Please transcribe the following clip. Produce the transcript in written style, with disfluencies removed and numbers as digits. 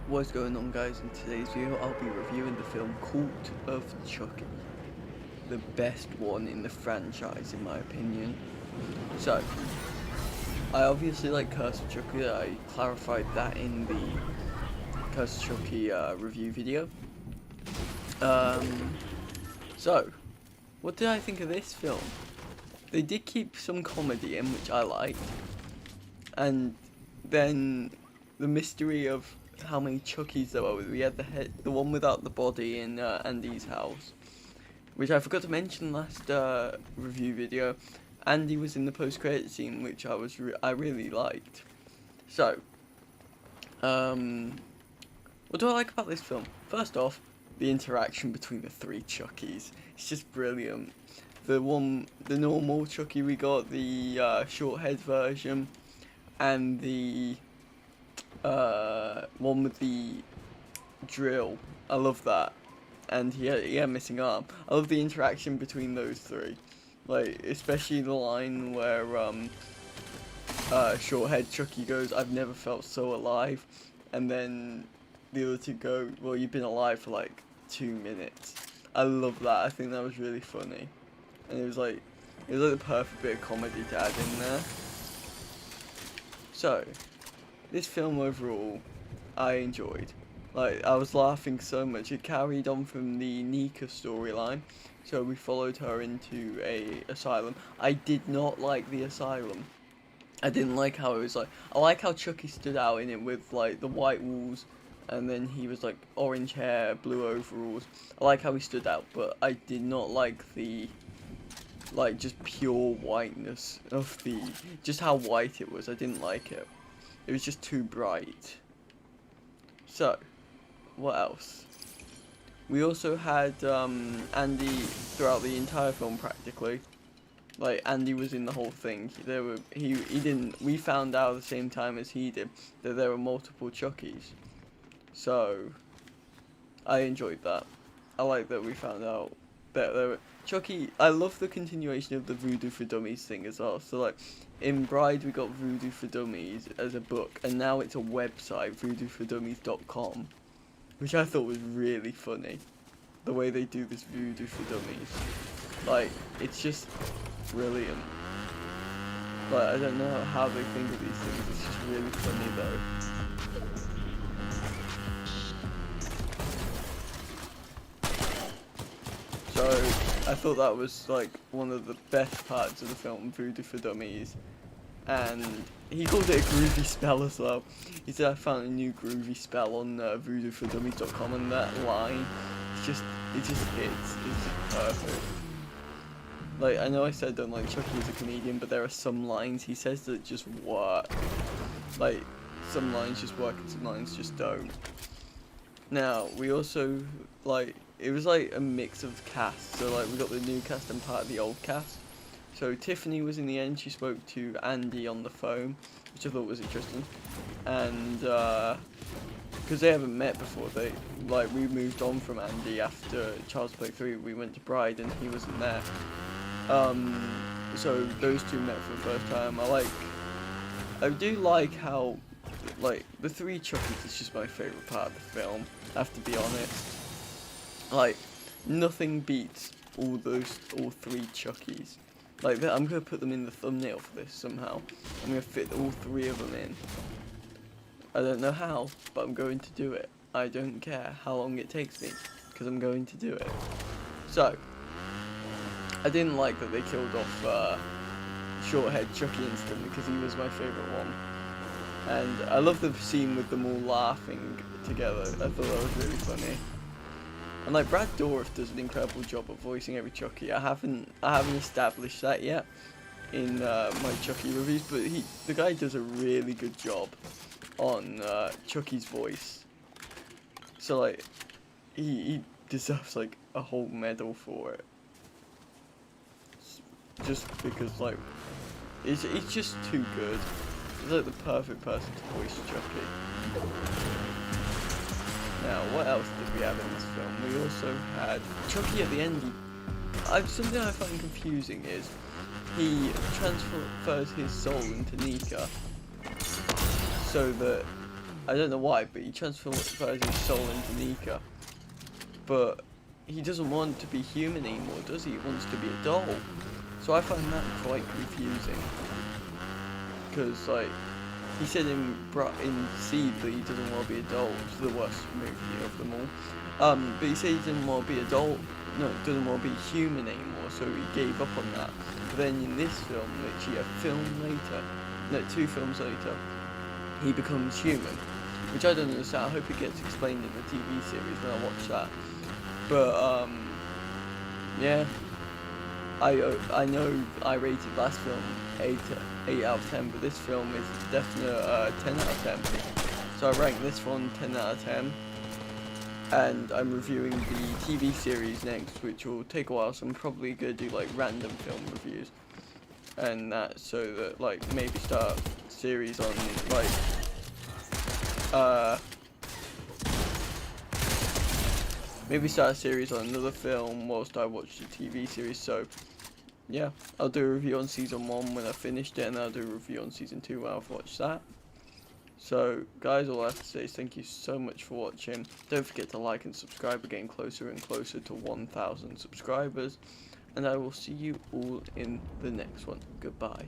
What's going on, guys? In today's video I'll be reviewing the film Cult of Chucky, the best one in the franchise in my opinion. So I obviously like Curse of Chucky. I clarified that in the Curse of Chucky review video. So what did I think of this film? They did keep some comedy in, which I liked, and then the mystery of how many Chuckies there were. We had the one without the body in Andy's house, which I forgot to mention last review video. Andy was in the post-credit scene, which I really liked. So, what do I like about this film? First off, the interaction between the three Chuckies. It's just brilliant. The normal Chucky we got, the short-head version, and the one with the drill. I love that. And he had a missing arm. I love the interaction between those three. Like, especially the line where short-head Chucky goes, "I've never felt so alive," and then the other two go, "Well, you've been alive for like 2 minutes." I love that. I think that was really funny. And it was like the perfect bit of comedy to add in there. So, this film overall, I enjoyed. Like, I was laughing so much. It carried on from the Nika storyline. So we followed her into a asylum. I did not like the asylum. I didn't like how it was like. I like how Chucky stood out in it with like the white walls, and then he was like orange hair, blue overalls. I like how he stood out, but I did not like the just pure whiteness of just how white it was. I didn't like it. It was just too bright. So, what else? We also had Andy throughout the entire film practically. Like, Andy was in the whole thing. He didn't. We found out at the same time as he did that there were multiple Chuckies. So, I enjoyed that. I like that we found out that there were Chucky. I love the continuation of the Voodoo for Dummies thing as well. So like, in Bride we got Voodoo for Dummies as a book, and now it's a website, voodoofordummies.com, which I thought was really funny. The way they do this Voodoo for Dummies, like, it's just brilliant. Like, I don't know how they think of these things. It's just really funny though. So, I thought that was like one of the best parts of the film, Voodoo for Dummies. And he called it a groovy spell as well. He said, "I found a new groovy spell on voodoofordummies.com," and that line, it just hits. It's perfect. Like, I know I said I don't like Chucky as a comedian, but there are some lines he says that just work. Like, some lines just work and some lines just don't. Now, we also, like, it was like a mix of casts. So like, we got the new cast and part of the old cast. So Tiffany was in the end. She spoke to Andy on the phone, which I thought was interesting. And because they haven't met before, we moved on from Andy after Child's Play 3. We went to Bride and he wasn't there. So those two met for the first time. I do like how, like, the three Chuckies is just my favourite part of the film, I have to be honest. Like, nothing beats all three Chuckies. Like, I'm gonna put them in the thumbnail for this somehow. I'm gonna fit all three of them in. I don't know how, but I'm going to do it. I don't care how long it takes me, because I'm going to do it. So, I didn't like that they killed off Shorthead Chucky instantly, because he was my favourite one. And I love the scene with them all laughing together. I thought that was really funny. And like, Brad Dourif does an incredible job of voicing every Chucky. I haven't established that yet in my Chucky reviews, but the guy does a really good job on Chucky's voice. So like, he deserves like a whole medal for it. Just because like, it's just too good. He's like the perfect person to voice Chucky. Now, what else did we have in this film? We also had Chucky at the end. Something I find confusing is he transfers his soul into Nika so that I don't know why, but he transfers his soul into Nika. But he doesn't want to be human anymore, does he? He wants to be a doll. So I find that quite confusing. Because, like, he said in Seed that he doesn't want to be a doll, which is the worst movie of them all. But he said he didn't want to be a doll, no, doesn't want to be human anymore, so he gave up on that. But then in this film, literally a film later, no, 2 films later, he becomes human. Which I don't understand. I hope it gets explained in the TV series when I watch that. But, yeah. I know I rated last film 8 out of 10, but this film is definitely 10 out of 10. So I rank this one 10 out of 10. And I'm reviewing the TV series next, which will take a while, so I'm probably going to do like random film reviews. And that, so that like maybe start a series on like maybe start a series on another film whilst I watch the TV series. So yeah, I'll do a review on season 1 when I've finished it, and I'll do a review on season 2 when I've watched that. So guys, all I have to say is thank you so much for watching. Don't forget to like and subscribe. We're getting closer and closer to 1,000 subscribers, and I will see you all in the next one. Goodbye.